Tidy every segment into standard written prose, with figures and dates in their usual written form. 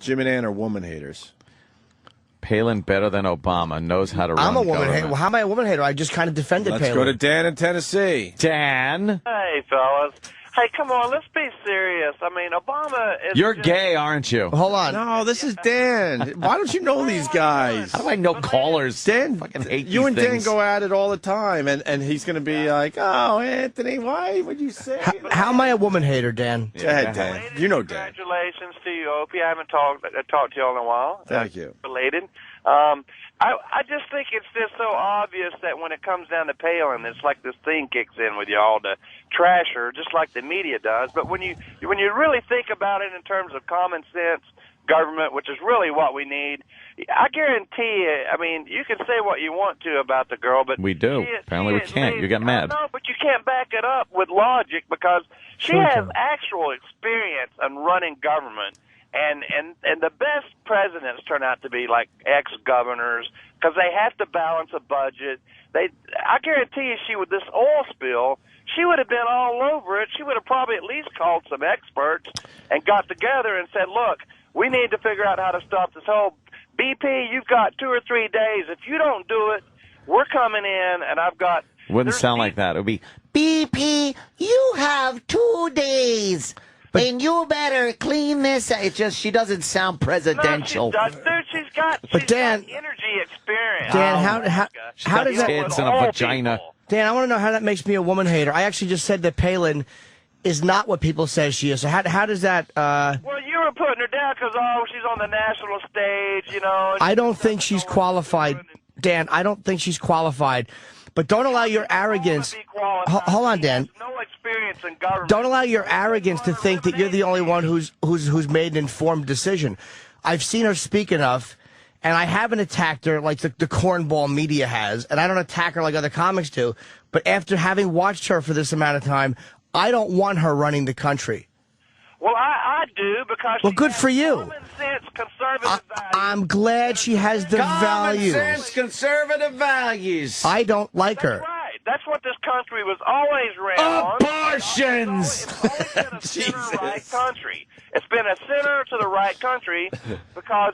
Jim and Ann are woman haters. Palin better than Obama, knows how to run I'm a woman government. hater. Well, how am I a woman hater? I just kind of defended Let's Palin. go to Dan in Tennessee. Dan, Hey, fellas. Hey, come on, let's be serious. I mean, Obama is you're just... gay, aren't you? Hold on. No, this is Dan. Why don't you know these guys? How do I know callers? Dan, fucking hate you these and Dan things. go at it all the time, and he's going to be like, oh, Anthony, why would you say that? How am I a woman hater, Dan? Go ahead, Dan. You know Dan. Congratulations to you, Opie. I haven't talked to you all in a while. Thank you. Related. I just think it's just so obvious that when it comes down to Palin, it's like this thing kicks in with y'all to trash her, just like the media does. But when you really think about it in terms of common sense government, which is really what we need, I guarantee you, I mean, you can say what you want to about the girl, but We do. Apparently we can't. You got mad. No, but you can't back it up with logic because she has actual experience in running government. And the best presidents turn out to be like ex-governors because they have to balance a budget. I guarantee you, with this oil spill, she would have been all over it. She would have probably at least called some experts and got together and said, look, we need to figure out how to stop this whole BP. You've got 2 or 3 days. If you don't do it, we're coming in, and I've got... Wouldn't sound like that. It would be, BP, you have 2 days. And you better clean this. It's just she doesn't sound presidential. No, she does. Dude, she's got energy experience. Dan, how does that? tits and a vagina. Dan, I want to know how that makes me a woman hater. I actually just said that Palin is not what people say she is. So how does that? Well, you were putting her down because she's on the national stage, you know. I don't think she's qualified, Dan. I don't think she's qualified. But don't allow your arrogance. Hold on, Dan. No experience in government. Don't allow your arrogance to think that you're the only one who's made an informed decision. I've seen her speak enough, and I haven't attacked her like the cornball media has, and I don't attack her like other comics do. But after having watched her for this amount of time, I don't want her running the country. Well, I do because well, good for you. Common sense, conservative values. I'm glad she has the values. Common sense, conservative values. I don't like her. That's right. That's what this country was always ran on. Abortions. It's always been a center-right country. It's been a center to the right country because.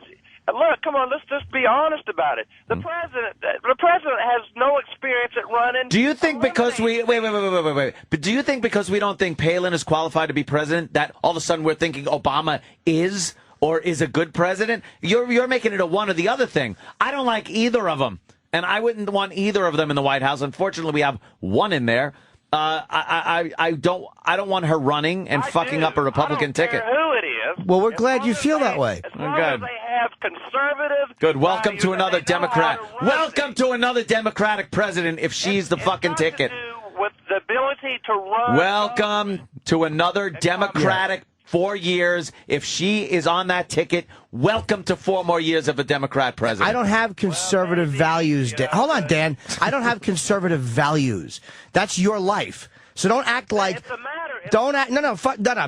Look, come on, let's just be honest about it. The president has no experience at running. Do you think because wait. But do you think because we don't think Palin is qualified to be president that all of a sudden we're thinking Obama is or is a good president? You're making it a one or the other thing. I don't like either of them, and I wouldn't want either of them in the White House. Unfortunately, we have one in there. I don't want her running and fucking up a Republican ticket. I don't care who it is. Well, we're glad you feel that way. As long as they have conservative. Good. Welcome to values another and they know how Democrat. to run Welcome things. to another Democratic president if she's the fucking It's got ticket. to do with the ability to run. Welcome to another Democratic 4 years. If she is on that ticket, welcome to 4 more years of a Democrat president. I don't have conservative values, Dan. Hold on, Dan. I don't have conservative values. That's your life. So don't act like. It's a matter. Don't act. No.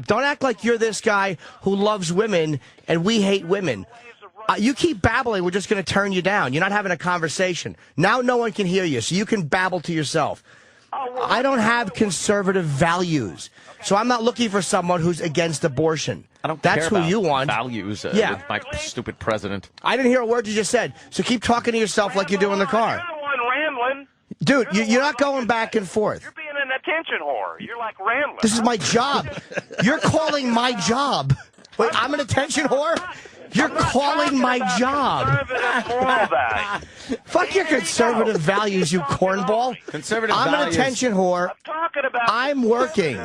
Don't act like you're this guy who loves women and we hate women. You keep babbling, we're just going to turn you down. You're not having a conversation. Now no one can hear you, so you can babble to yourself. I don't have conservative values, so I'm not looking for someone who's against abortion. I don't That's care who about you want. values Yeah. with my stupid president. I didn't hear a word you just said, so keep talking to yourself like you do in the car. You're the one rambling. Dude, you're not going back and forth. You're being an attention whore. You're like rambling. This is my job. You're calling my job. Wait, I'm an attention whore? You're calling my job. Conservative moral values. Fuck your conservative values, you cornball. Conservative I'm values. an attention whore. I'm talking about I'm working.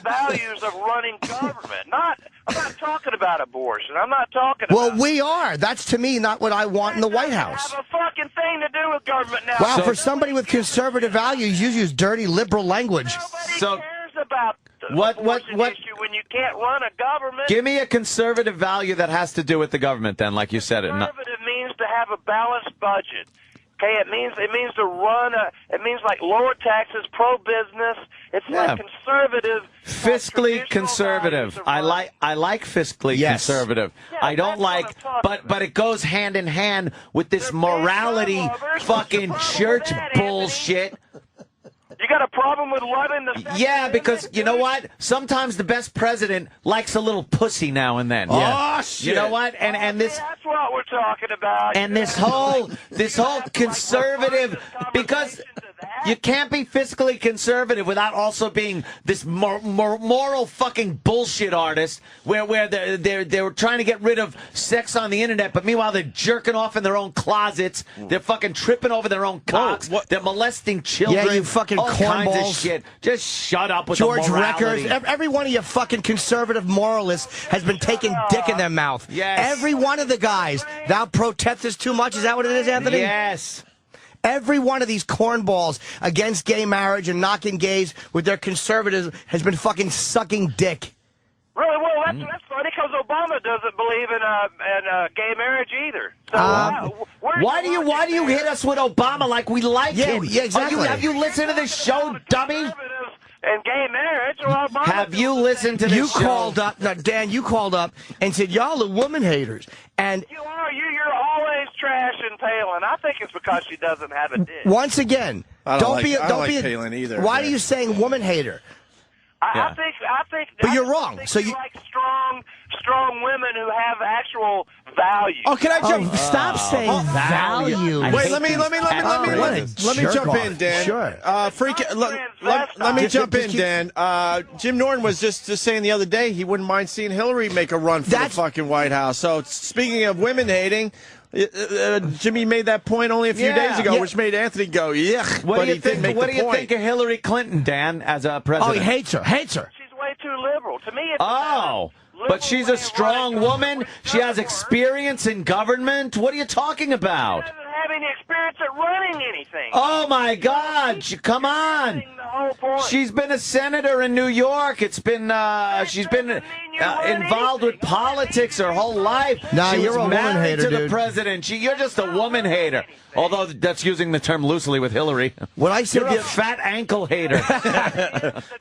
values of running government. I'm not talking about abortion. I'm not talking about. Well, we are. That's to me not what I want in the White House. Have a fucking thing to do with government now. Wow, for somebody with conservative values, you use dirty liberal language. Nobody So- cares about the What abortion issue when you can't run a government. Give me a conservative value that has to do with the government, then, like you said. Conservative means to have a balanced budget. Okay, it means to run it means like lower taxes, pro business. It's like conservative, Fiscally traditional conservative. values of I like fiscally Yes. conservative. Yeah, I don't that's what like, I'm talking but it goes hand in hand with this They're big morality, trouble. There's fucking the problem church with that, Anthony. bullshit. You got a problem with loving the Second Yeah, because Amendment, you know dude? what? Sometimes the best president likes a little pussy now and then. Oh, shit. You know what? And this. That's what we're talking about. And this whole conservative, because you can't be fiscally conservative without also being this moral fucking bullshit artist where they're trying to get rid of sex on the internet, but meanwhile they're jerking off in their own closets, they're fucking tripping over their own cocks, they're molesting children. Yeah, you fucking all kinds of cornballs. shit. Just shut up with George the morality. Reckers, every one of you fucking conservative moralists has been taking dick in their mouth. Yes. Every one of the guys. Thou protestest too much. Is that what it is, Anthony? Yes. Every one of these cornballs against gay marriage and knocking gays with their conservatives has been fucking sucking dick. Really? Well, that's funny because Obama doesn't believe in gay marriage either. So Why do you hit us with Obama like we like him? Yeah, exactly. Have you listened to this show, dummy? And gay marriage? Well, Obama Have you listened to this You show? called up, now, Dan, you called up and said, y'all are woman haters. And You are. You're always trashing Palin. I think it's because she doesn't have a dick. once again, I don't don't be like Palin either. Why are you saying woman hater? I think. But I you're just wrong. think So you you- like strong women who have actual value. Oh, can I jump? Stop saying value. I Wait, hate let me What a jump jerk in, Dan. Sure. Let me jump in, Dan. Jim Norton was just saying the other day he wouldn't mind seeing Hillary make a run for the fucking White House. So speaking of women hating, Jimmy made that point only a few days ago, which made Anthony go, yuck. What do you didn't make What the do you point. think of Hillary Clinton, Dan, as a Oh, president? he hates her. Hates her. She's way too liberal. To me, it's Oh, but she's a strong woman. She has experience in government. What are you talking about? She doesn't have any experience at running anything. Oh my God! Come on. The whole point. She's been a senator in New York. She's been involved with politics her whole life. Nah, she you're was a woman married hater, to the dude. president. You're just a woman hater. Although that's using the term loosely with Hillary. What I said, You're a fat ankle hater.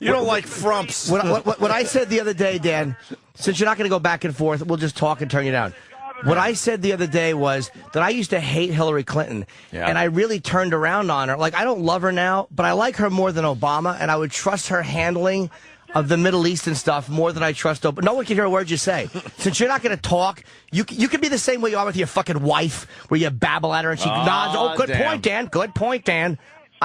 You don't like frumps. what I said the other day, Dan, since you're not going to go back and forth, we'll just talk and turn you down. What I said the other day was that I used to hate Hillary Clinton, and I really turned around on her. Like, I don't love her now, but I like her more than Obama, and I would trust her handling of the Middle East and stuff more than I trust Obama. No one can hear a word you say. Since you're not going to talk, you can be the same way you are with your fucking wife, where you babble at her and she nods. Oh, good point, Dan. Good point, Dan.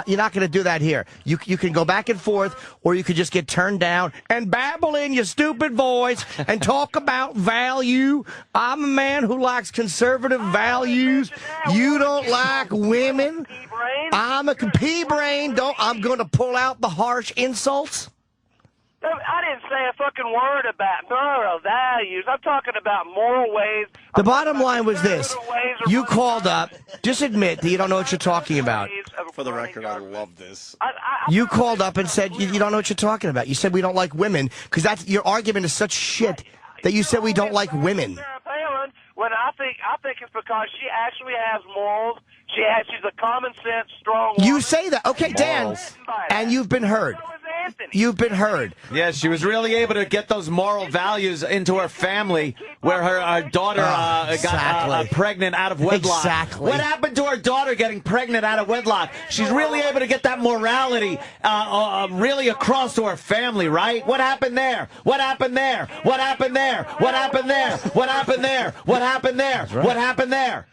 You're not going to do that here. You can go back and forth, or you could just get turned down and babble in your stupid voice and talk about value. I'm a man who likes conservative values. You don't like women. I'm a pea brain. I'm going to pull out the harsh insults. I didn't say a fucking word about moral values. I'm talking about moral ways. The bottom line was this. You called up. Just admit that you don't know what you're talking about. For the record, I love this. You called up and said you don't know what you're talking about. You said we don't like women because that's your argument is such shit that you said we don't like women. Sarah Palin, when I think it's because she actually has morals. She's a common sense, strong woman. You say that. Okay, Dan. And you've been heard. So is Anthony. You've been heard. Yes, she was really able to get those moral values into her family where her daughter got pregnant out of wedlock. Exactly. What happened to her daughter getting pregnant out of wedlock? She's really able to get that morality really across to her family, right? What happened there? What happened there? What happened there? What happened there? What happened there? What happened there? What happened there?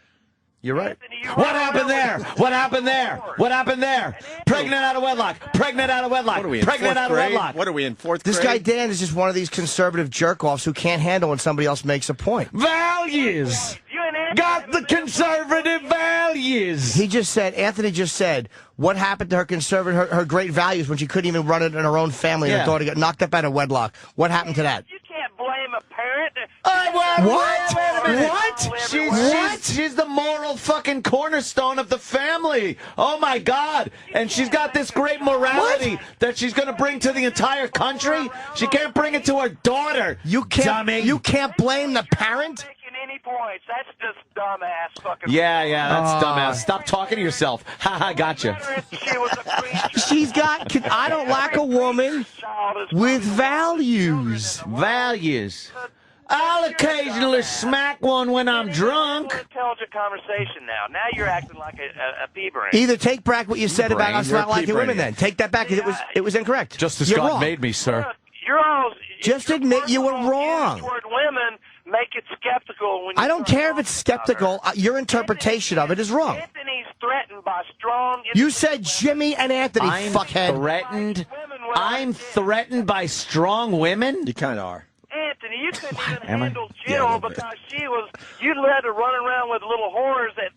You're right. What happened there? What happened there? What happened there? Pregnant out of wedlock. Pregnant out of wedlock. What are we in Pregnant fourth out of grade? wedlock. What are we in fourth This grade? guy Dan is just one of these conservative jerk-offs who can't handle when somebody else makes a point. Values. You and Anthony Got the conservative values. Anthony just said, what happened to her great values when she couldn't even run it in her own family and her daughter got knocked up out of wedlock? What happened to that? You can't blame a parent. What? She's the moral fucking cornerstone of the family. Oh my God! And she's got this great morality that she's going to bring to the entire country. She can't bring it to her daughter. You can't. Dummy. You can't blame the parent. Making any points. That's just dumbass fucking. Yeah, that's dumbass. Stop talking to yourself. Ha, gotcha. She was a creature. She's got. I don't like a woman with values. Values. I'll occasionally smack one when I'm drunk. Intelligent conversation now. Now you're acting like a pea brain. Either take back what you said about us not liking women. Then take that back. It was incorrect. Just as You're God wrong. made me, sir. You're all. Just admit you were wrong. Toward women, make it skeptical. When you I don't care if it's skeptical. Your interpretation of it is wrong. Anthony's threatened by strong. You said Jimmy and Anthony, fuckhead. I'm threatened by strong women? You kind of are. Anthony, you couldn't even Am I? handle Jill because you let her run around with little whores that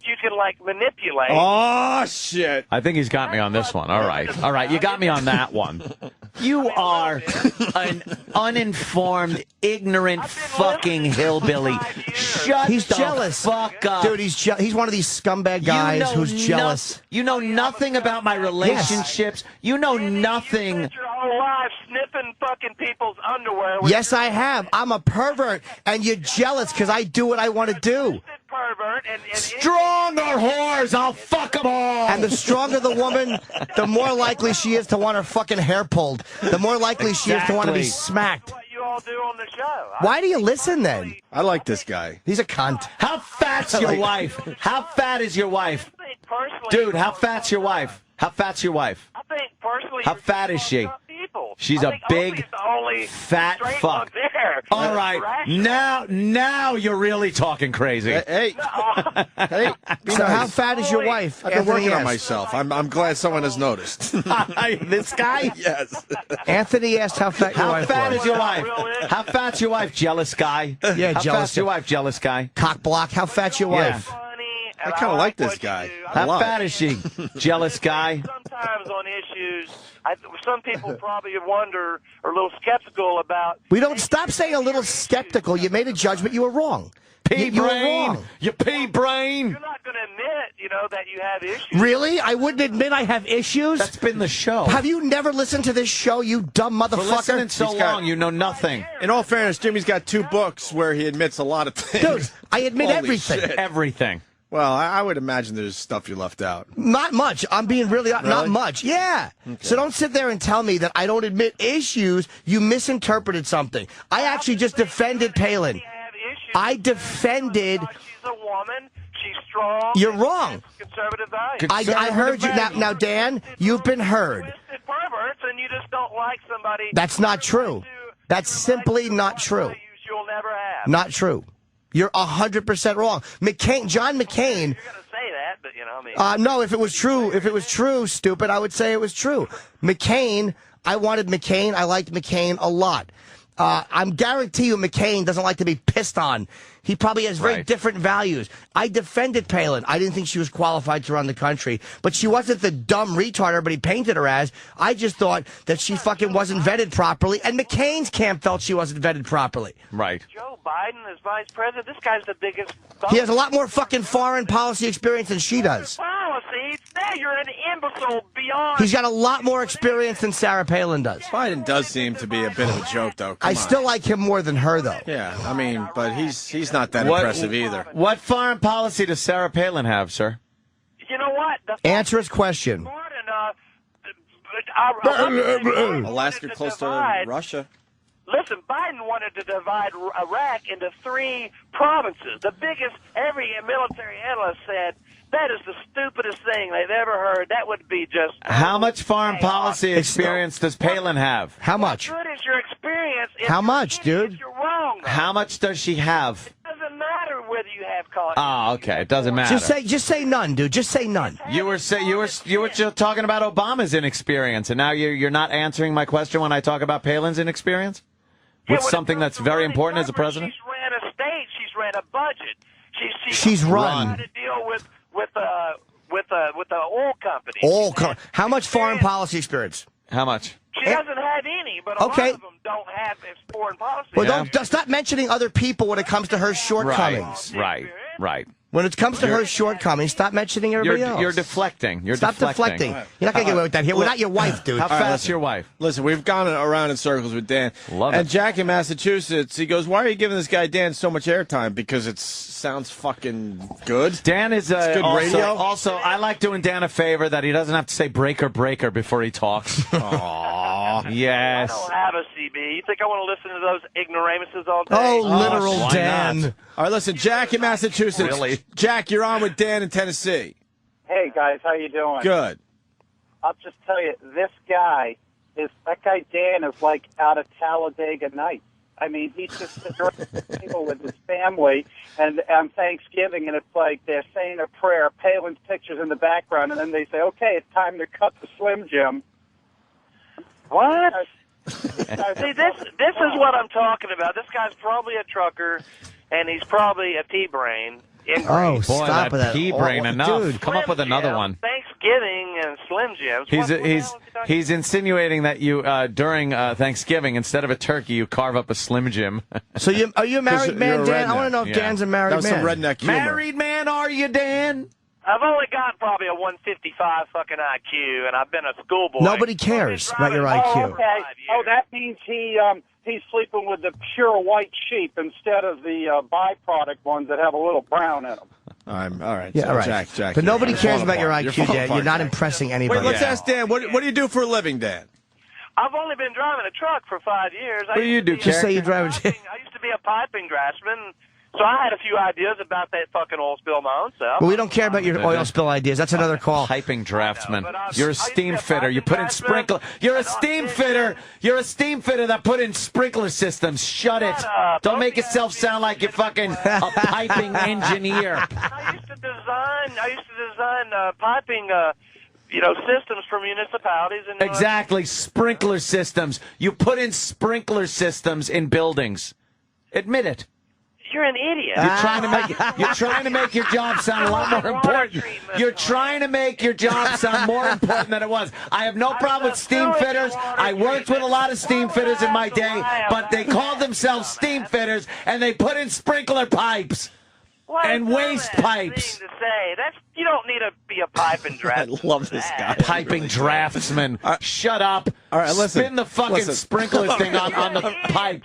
you can, like, manipulate. Oh, shit. I think he's got me on this one. All right. You got me on that one. You are an uninformed, ignorant fucking hillbilly. Shut He's the jealous. fuck up. Dude, he's one of these scumbag guys who's jealous. You know nothing about my relationships. You know nothing. You spent your whole life sniffing fucking people's underwear. Yes, I have. I'm a pervert, and you're jealous because I do what I want to do. Pervert and Stronger whores, I'll fuck them all. And the stronger the woman, the more likely she is to want her fucking hair pulled. The more likely she is to want to be smacked. what you all do on the show. Why do you listen then? I like this guy. He's a cunt. How fat's your wife? How fat is your wife? I think personally, Dude, how fat's your wife? How fat's your wife? I think personally, How you're fat is she? people. She's I a think big, Opie's the only fat straight fuck. one there. All right, now you're really talking crazy. Hey, So how fat is your wife? I've been Anthony working on asked. myself. I'm glad someone has noticed. This guy? Yes. Anthony asked how fat your How wife fat was. is your wife? How fat's your wife, jealous guy? Yeah, How jealous fat's your wife, jealous guy? Cock block. How fat's your Yeah. wife? Funny, I and kind of like this what you guy. do. A How lot. fat is she, jealous guy? Sometimes on issues, some people probably wonder or a little skeptical about. We don't stop saying a little skeptical. You made a judgment. You were wrong. You were Pea-brain. wrong. You pea-brain. You're not going to admit, that you have issues. Really? I wouldn't admit I have issues. That's been the show. Have you never listened to this show, you dumb For listening motherfucker? so He's got- long, you know nothing. In all fairness, Jimmy's got 2 books where he admits a lot of things. Dude, I admit Holy everything. shit. Everything. Well, I would imagine there's stuff you left out. Not much. I'm being really not much. Yeah. Okay. So don't sit there and tell me that I don't admit issues. You misinterpreted something. I actually just defended Palin. I defended. She's a woman. She's strong. You're wrong. Conservative values. I heard you. Now, Dan, you've been heard. Twisted perverts, and you just don't like somebody. That's not true. That's simply not true. You'll never have. Not true. You're 100% wrong. John McCain. You're gonna say that, but I mean. No, if it was true, stupid, I would say it was true. McCain, I wanted McCain. I liked McCain a lot. I'm guarantee you McCain doesn't like to be pissed on. He probably has very different values. I defended Palin. I didn't think she was qualified to run the country. But she wasn't the dumb retard everybody painted her as. I just thought that she fucking wasn't vetted properly. And McCain's camp felt she wasn't vetted properly. Right. Joe Biden is vice president. This guy's the biggest. He has a lot more fucking foreign policy experience than she does. Policies. Now you're an imbecile beyond. He's got a lot more experience than Sarah Palin does. Biden does seem to be a bit of a joke, though. Come I on. still like him more than her, though. Yeah, I mean, but he's not that impressive either. What foreign policy does Sarah Palin have, sir? You know what? Answer his question. Smart enough. Alaska close to Russia. Listen, Biden wanted to divide Iraq into 3 provinces. The biggest, every military analyst said, that is the stupidest thing they've ever heard. That would be just... How much foreign policy experience does Palin have? How much? What good is your experience? How much, dude? You're wrong. How much does she have? It doesn't matter whether you have college. Oh, okay. It doesn't matter. Just say none, dude. Just say none. You were just talking about Obama's inexperience, and now you're not answering my question when I talk about Palin's inexperience? With something that's very important as a president? She's ran a state. She's ran a budget. She's run. Trying to deal with the oil company. How much foreign policy experience? How much? She doesn't have any, but a lot of them don't have foreign policy. Well, don't stop mentioning other people when it comes to her shortcomings. Right. When it comes to her shortcomings, stop mentioning everybody else. You're deflecting. Stop deflecting. You're not going to get away with that here. We're not your wife, dude. How fat's your wife? Listen, we've gone around in circles with Dan. Love it. And Jack in Massachusetts, he goes, why are you giving this guy Dan so much airtime? Because it sounds fucking good. Dan is good radio. Also, I like doing Dan a favor that he doesn't have to say breaker before he talks. Aww. Yes. I don't have a CB. You think I want to listen to those ignoramuses all day? Oh, literal why Dan. not? All right, listen, Jack in Massachusetts. Really? Jack, you're on with Dan in Tennessee. Hey guys, how you doing? Good. I'll just tell you, that guy Dan is like out of Talladega Nights. I mean, he's just sitting around the table with his family, and on Thanksgiving, and it's like they're saying a prayer. Palin's pictures in the background, and then they say, "Okay, it's time to cut the Slim Jim." What? See, this is what I'm talking about. This guy's probably a trucker, and he's probably a T-brain. Oh, Boy, stop with that. pea brain enough. Dude. Come up with another one. Thanksgiving and Slim Jims. He's insinuating that you during Thanksgiving, instead of a turkey, you carve up a Slim Jim. So are you a married man, you're a Dan? I redneck. want to know if Yeah. Dan's a married That was man. some redneck humor. Married man, are you, Dan? I've only got probably a 155 fucking IQ, and I've been a schoolboy. Nobody cares about your Driving- IQ. Oh, okay. Oh, that means he's sleeping with the pure white sheep instead of the byproduct ones that have a little brown in them. All right. Yeah, so all right. Jack. But nobody you're cares falling about your apart. IQ, falling Dan. apart, You're not Jack. impressing anybody. Wait, let's ask Dan. What do you do for a living, Dan? I've only been driving a truck for 5 years. What do you do, Just say you drive a I used to be a piping draftsman, so I had a few ideas about that fucking oil spill my own self. Well, we don't care about your oil spill ideas. That's another call. Piping draftsman. but I You're a used to steam be a fitter. You piping put in draftsman. sprinkler. You're a I steam did fitter. it. You're a steam fitter that put in sprinkler systems. Shut it. up. Don't make Opie yourself asked me sound like you're to- fucking a piping engineer. I used to design piping, systems for municipalities. And Exactly. Sprinkler systems. You put in sprinkler systems in buildings. Admit it. You're an idiot. You're trying to make your job sound a lot more important. You're trying to make your job sound more important than it was. I have no problem with steam fitters. I worked with a lot of steam fitters in my day, but they called themselves steam fitters and they put in sprinkler pipes and waste pipes. Thing to say. You don't need to be a piping draftsman. I love this guy. Piping draftsman. Shut up. All right, listen. Spin the fucking Listen. sprinkler thing on the pipe.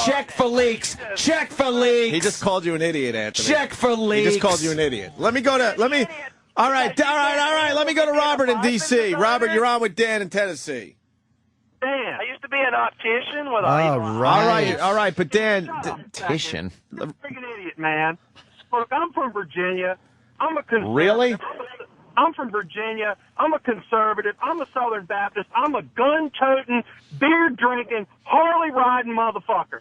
Check for leaks. Check for leaks. He just called you an idiot, Anthony. Check for leaks. He just called you an idiot. All right. Let me go to Robert in D.C. Robert, you're on with Dan in Tennessee. I used to be an optician with All right. But Dan, Titian. Freaking idiot, man. Look, I'm from Virginia. I'm a conservative. Really? I'm from Virginia. I'm a conservative. I'm a Southern Baptist. I'm a gun-toting, beer-drinking, Harley-riding motherfucker.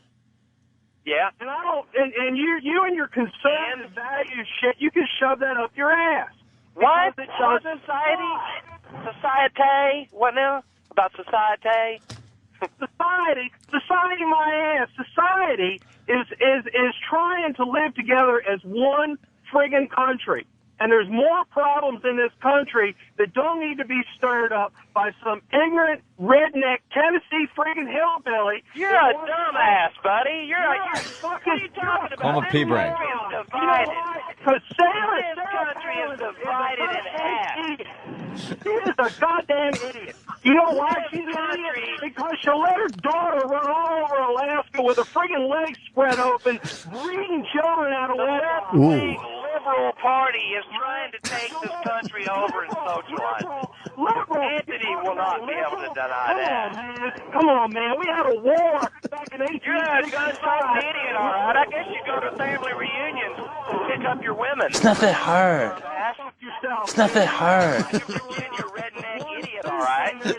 Yeah. And I don't. And you and your conservative value shit, you can shove that up your ass. What? Because it What does- society? What now? About society? Society, my ass. Society is trying to live together as one friggin' country. And there's more problems in this country that don't need to be stirred up by some ignorant, redneck, Tennessee friggin' hillbilly. You're a dumbass, buddy. You're what are you talking about? Call him a pea brain. This country is divided. Because This country is divided in half. She is a goddamn idiot. You know why she's an idiot? Because she'll let her daughter run all over Alaska with her friggin' legs spread open, breeding children out of wedlock. The liberal party is trying to take this country over and socialize it. Anthony will not be able to deny that. Come on, man. We had a war back in 1865. You're a gun-toting idiot, all right. I guess you go to family reunions and pick up your women. It's not that hard. Fuck yourself. It's not that hard. You're Virginia redneck idiot, all right.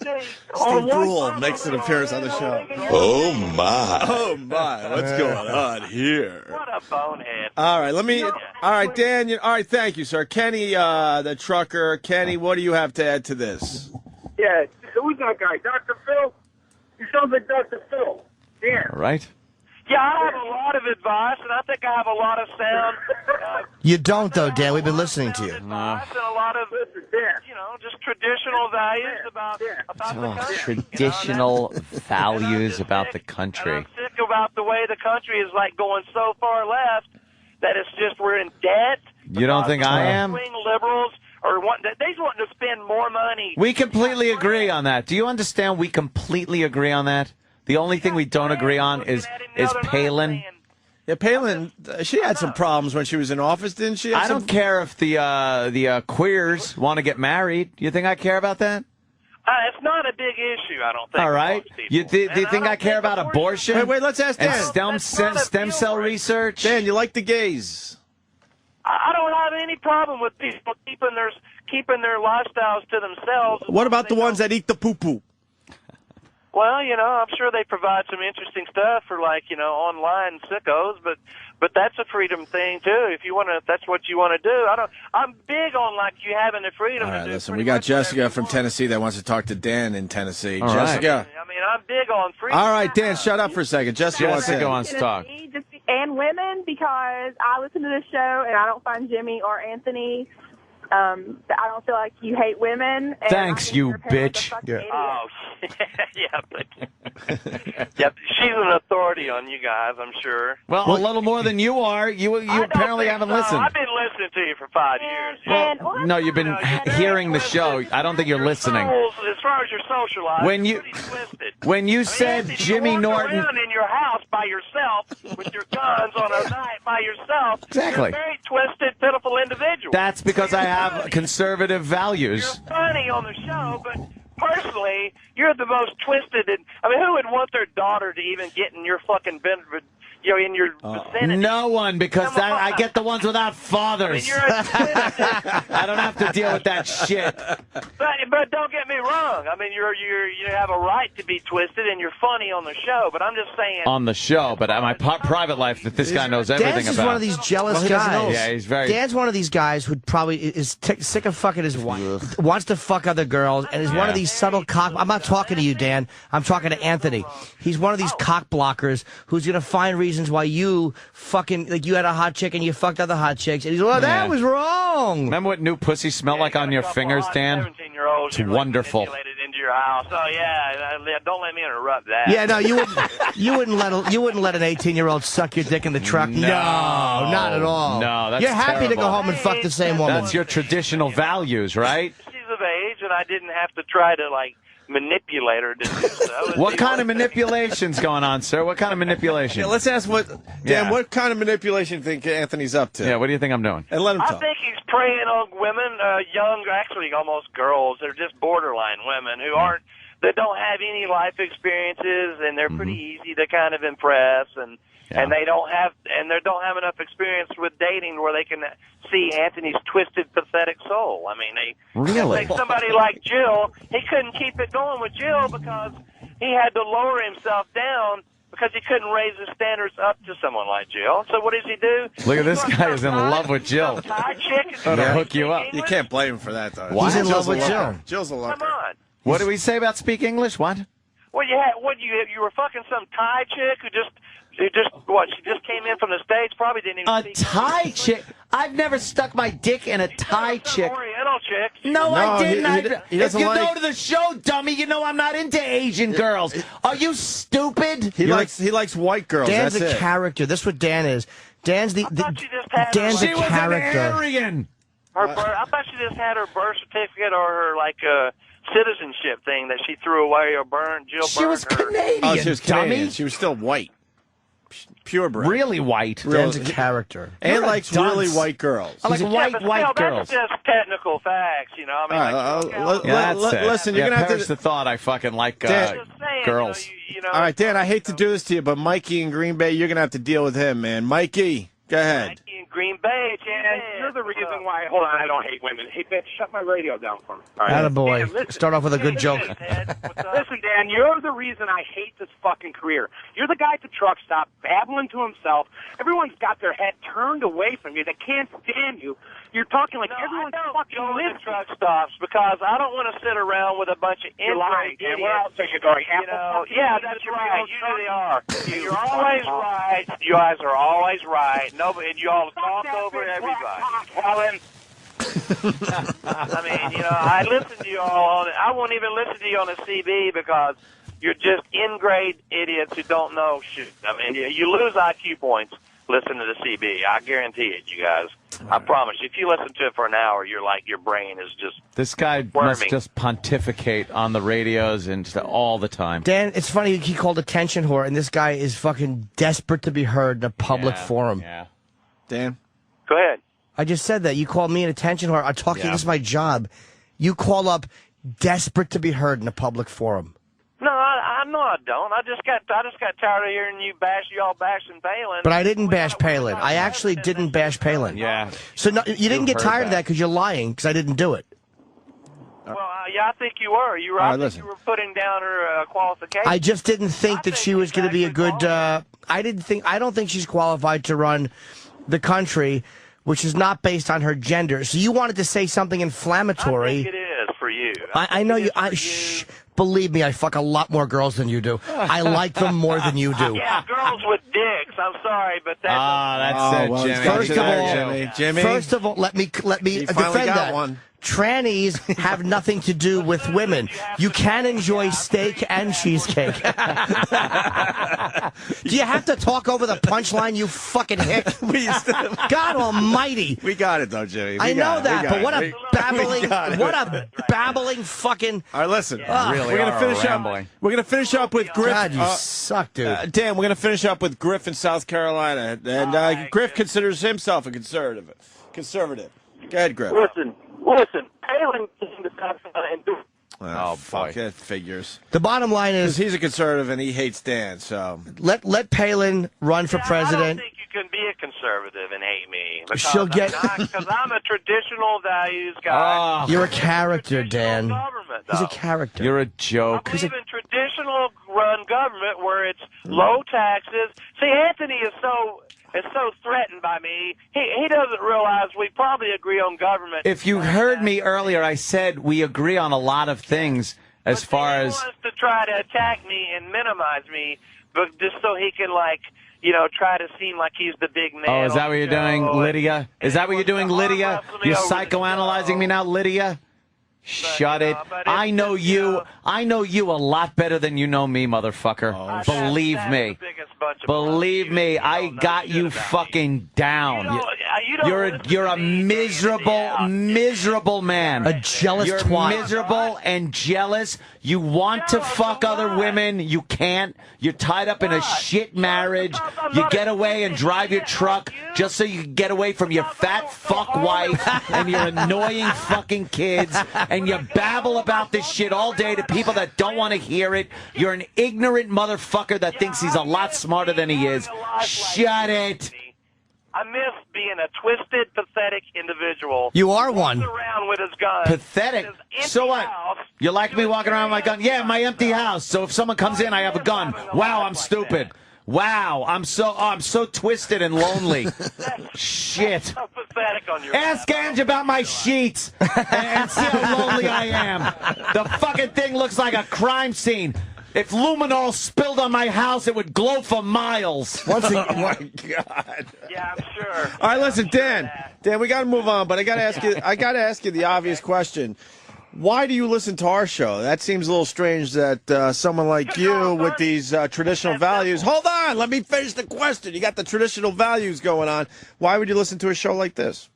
Steve Brule makes an appearance on the show. Oh my. Oh, my. What's going on here? What a bonehead. All right, Dan. All right, thank you, sir. Kenny, the trucker. Kenny, what do you have to add to this? Yeah, who's that guy? Dr. Phil? He sounds like Dr. Phil. Yeah. All right. Yeah, I have a lot of advice, and I think I have a lot of sound. You don't, though, Dan. We've been listening to you. Advice and a lot of, just traditional values about the country. Traditional values about the country. And I'm sick about the way the country is like going so far left that it's just we're in debt. You don't think I am? Swing liberals are they just want to spend more money. We completely agree on that. Do you understand? We completely agree on that. The only thing we don't agree on is Palin. Yeah, Palin, she had some problems when she was in office, didn't she? I don't care if the queers want to get married. You think I care about that? It's not a big issue, I don't think. All right. Do you think I care about abortion? Wait, let's ask Dan. And stem cell research? Dan, you like the gays? I don't have any problem with people keeping their lifestyles to themselves. What about the ones that eat the poo-poo? Well, I'm sure they provide some interesting stuff for online sickos, but that's a freedom thing too. If that's what you want to do. I'm big on you having the freedom. All right, to do listen, we got Jessica from Tennessee that wants to talk to Dan in Tennessee. All Jessica. I mean, I'm big on freedom. All right, Dan, shut up for a second. Jessica wants to talk. And women, because I listen to this show and I don't find Jimmy or Anthony. I don't feel like you hate women. And thanks, you bitch. Oh, yeah, but she's an authority on you guys, I'm sure. Well, a little more than you are. You apparently haven't listened. I've been listening to you for 5 years. Well, no, you've been hearing the show. I don't think you're listening. As far as your social life, when you said Jimmy Norton in your house by yourself with your guns on a night by yourself, exactly. You're a very twisted, pitiful individual. That's because I have conservative values. You're funny on the show, but personally, you're the most twisted. Who would want their daughter to even get in your fucking in your vicinity? No one, because I get the ones without fathers. You're a twisted. I don't have to deal with that shit. But don't get me wrong. You have a right to be twisted, and you're funny on the show. But I'm just saying on the show. But my private life, that this guy knows everything Dan's about. Dan's one of these jealous guys. Yeah, he's very. Dan's one of these guys who probably is sick of fucking his wife, wants to fuck other girls, and is one of these subtle cock. I'm not talking to you, Dan. I'm talking to Anthony. He's one of these cock blockers who's gonna find reasons why you fucking you had a hot chick and you fucked other hot chicks, and he's like, that was wrong. Remember what new pussy smelled like on your fingers, Dan? It's wonderful. Into your house. Oh yeah, don't let me interrupt that. Yeah, no, you wouldn't let an 18-year-old suck your dick in the truck. No, not at all. No, that's you're happy terrible. to go home and fuck the same woman. That's your traditional values, right? She's of age, and I didn't have to try to manipulate her to do so. What kind of manipulation's going on, sir? What kind of manipulation? Yeah, let's ask Dan, what kind of manipulation do you think Anthony's up to? Yeah, what do you think I'm doing? And let him talk. I think he's preying on women, young, actually almost girls. They're just borderline women who that don't have any life experiences, and they're pretty easy to kind of impress, and they don't have enough experience with dating where they can see Anthony's twisted, pathetic soul. Really? Like somebody like Jill, he couldn't keep it going with Jill because he had to lower himself down because he couldn't raise his standards up to someone like Jill. So what does he do? Look at this guy is in love with Jill. To hook you up. You can't blame him for that, though. He's in love with Jill. Jill's a looker. Come on. What do we say about speak English? What? Well, you were fucking some Thai chick who she just came in from the States, probably didn't even speak Thai chick? I've never stuck my dick in a Thai chick. Oriental chick. No, I didn't. He if doesn't you like... go to the show, dummy, you know I'm not into Asian girls. Are you stupid? He likes white girls. Dan's That's a character. That's what Dan is. Dan's I thought she just had Dan's she a was character. an Aryan. I thought she just had her birth certificate or her citizenship thing that she threw away or burned. Jill She burned was her. Canadian, Oh, she was Canadian. dummy. She was still white. Purebred. Really white. Dan's a character. And You're a likes dunce. really white girls. I like But white still, girls. That's just technical facts, All right, That's it. listen, you're going to have perish to... the thought I fucking like Dan, girls. All right, Dan, I hate to do this to you, but Mikey in Green Bay, you're going to have to deal with him, man. Mikey, go ahead. Mikey in Green Bay, And you're the reason why. Hold on, I don't hate women. Hey, bitch, shut my radio down for me. All right? Attaboy. Dan, listen. Start off with a good joke. Listen, Dan, you're the reason I hate this fucking career. You're the guy at the truck stop babbling to himself. Everyone's got their head turned away from you. They can't stand you. You're talking like everyone's fucking go to listening. truck stops because I don't want to sit around with a bunch of You're lying, idiots. Dan. We're out there going, Yeah, that's right. You really are. You're always right. You guys are always right. Nobody, and you all talk over everybody. Palin. I listen to you all on it. I won't even listen to you on a CB because you're just in-grade idiots who don't know shit. You lose IQ points listening to the CB. I guarantee it, you guys. I promise you. If you listen to it for an hour, you're like, your brain is just This guy must just pontificate on the radios and all the time. Dan, it's funny he called attention whore, and this guy is fucking desperate to be heard in a public forum. Yeah. Dan? Go ahead. I just said that. You called me an attention whore. I'm talking. Yeah. This is my job. You call up desperate to be heard in a public forum. No, I know I don't. I just got tired of hearing you all bashing Palin. But I didn't bash Palin. I actually didn't bash Palin. Yeah. So no, you didn't get tired of that because you're lying, because I didn't do it. Well, yeah, I think you were. You were putting down her qualifications. I just didn't think that she was going to be a good. I don't think she's qualified to run the country, which is not based on her gender. So you wanted to say something inflammatory. I think it is for you. I know you. Believe me, I fuck a lot more girls than you do. I like them more than you do. Yeah, girls with dicks. I'm sorry, but that's. That's it, Jimmy. Jimmy. First of all, let me defend that. One. Trannies have nothing to do with women. You can enjoy steak and cheesecake. Do you have to talk over the punchline, you fucking hick? God almighty. We got it, though, Jimmy. I know that, but what a babbling fucking... All right, listen. Really we're gonna finish rambling. up. We're going to finish up with Griff. God, you suck, dude. Dan, we're going to finish up with Griff in South Carolina. And Griff considers himself a conservative. Go ahead, Griff. Listen, Palin came to South Carolina and do. Oh, fuck, that figures. The bottom line is he's a conservative and he hates Dan, so let Palin run for president. I don't think you can be a conservative and hate me. Because I'm a traditional values guy. You're a character, Dan. He's a character. You're a joke. I believe in traditional run government where it's low taxes. See, Anthony is so threatened by me. He doesn't realize we probably agree on government. If you heard me earlier, I said we agree on a lot of things as far as... He wants to try to attack me and minimize me, but just so he can, try to seem like he's the big man. Oh, is that what you're doing, Lydia? Is that what you're doing, Lydia? You're psychoanalyzing me now, Lydia? Shut it. I know you a lot better than you know me, motherfucker. Believe me. Believe me, I got you fucking down. You're a miserable man. A jealous You're twat. miserable and jealous. You want to fuck other women. You can't. You're tied up in a shit marriage. You get away and drive your truck just so you can get away from your fat fuck wife and your annoying fucking kids. And you babble about this shit all day to people that don't want to hear it. You're an ignorant motherfucker that thinks he's a lot smarter than he is. Shut it. I miss being a twisted, pathetic individual. You are one. Around with his gun. Pathetic? So what? You like me walking around with my gun? Yeah, my empty house. So if someone comes in, I have a gun. Wow, I'm stupid. Wow, I'm so twisted and lonely. Shit. So pathetic on your Ask Ange about my sheets and see how lonely I am. The fucking thing looks like a crime scene. If luminol spilled on my house, it would glow for miles. Oh, my God. Yeah, I'm sure. All right, listen, Dan, we got to move on, but I got to ask you the obvious question. Why do you listen to our show? That seems a little strange that someone like you with these traditional values. Hold on, let me finish the question. You got the traditional values going on. Why would you listen to a show like this?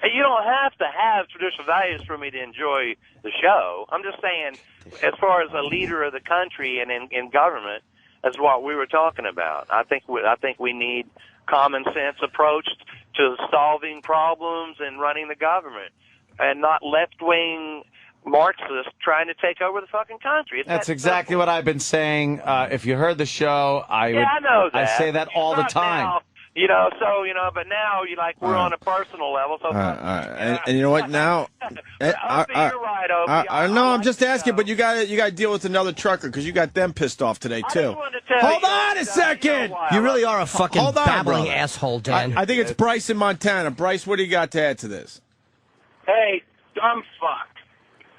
Hey, you don't have to have traditional values for me to enjoy the show. I'm just saying, as far as a leader of the country and in government, that's what we were talking about. I think we need common sense approach to solving problems and running the government, and not left-wing Marxists trying to take over the fucking country. That's exactly what I've been saying. If you heard the show, I know that. I say that all the time. Now, but now we're on a personal level. So all right. And you know what? Now, you're right, Opie. no, I'm just asking, but you got to deal with another trucker because you got them pissed off today too. Hold on a second. You really are a fucking babbling asshole, Dan. I think it's Bryce in Montana. Bryce, what do you got to add to this? Hey, dumb fuck.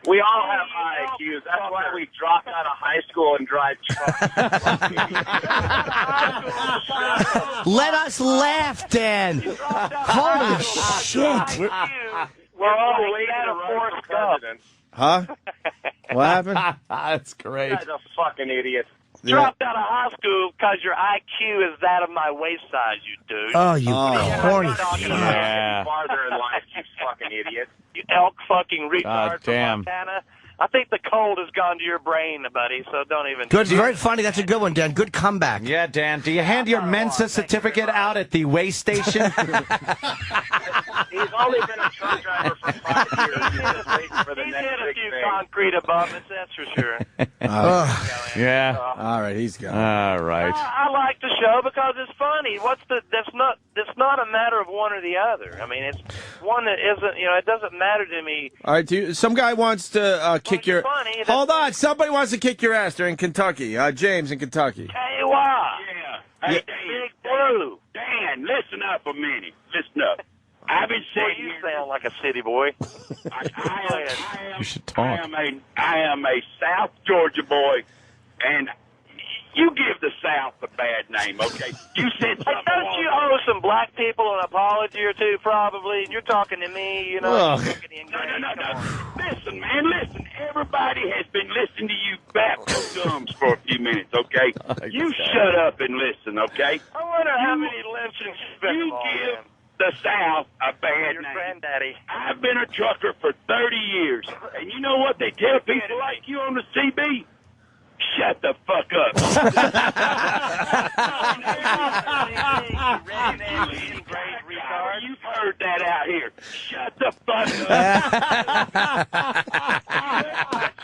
We all have high IQs. That's why we dropped out of high school and drive trucks. Let us laugh, Dan. Holy shit. We're all waiting to run for president. Huh? What happened? That's great. That's a fucking idiot. Dropped out of high school because your IQ is that of my waist size, you dude. Oh, you corny farther in life, you fucking idiot. You elk fucking retard from damn. Montana. I think the cold has gone to your brain, buddy, so don't even... Good, very funny. That's a good one, Dan. Good comeback. Yeah, Dan. Do you hand your Mensa certificate out at the weigh station? He's only been a truck driver for 5 years. He's just waiting for the He's next hit a big few thing. concrete abutments, that's for sure. Yeah. All right, he's gone. All right. I like the show because it's funny. It's not a matter of one or the other. I mean, it's one that isn't. It doesn't matter to me. All right, some guy wants to kick your. Funny, Hold on, somebody wants to kick your ass. They're in Kentucky. James in Kentucky. Hey, why? Yeah. Hey, Big Blue. Dan, listen up a minute. Listen up. I've been Boy, sitting you here. sound like a city boy. You should talk. I am a South Georgia boy, and you give the South a bad name, okay? You said something. Hey, don't you owe some black people an apology or two, probably? And you're talking to me, No. Listen, man, listen. Everybody has been listening to you Baptist gums for a few minutes, okay? You shut up and listen, okay? I wonder how many lynchings you've been You involved give in. the South a bad Your name. granddaddy. I've been a trucker for 30 years, and you know what they tell people like you on the CB? Shut the fuck up. You've heard that out here. Shut the fuck up.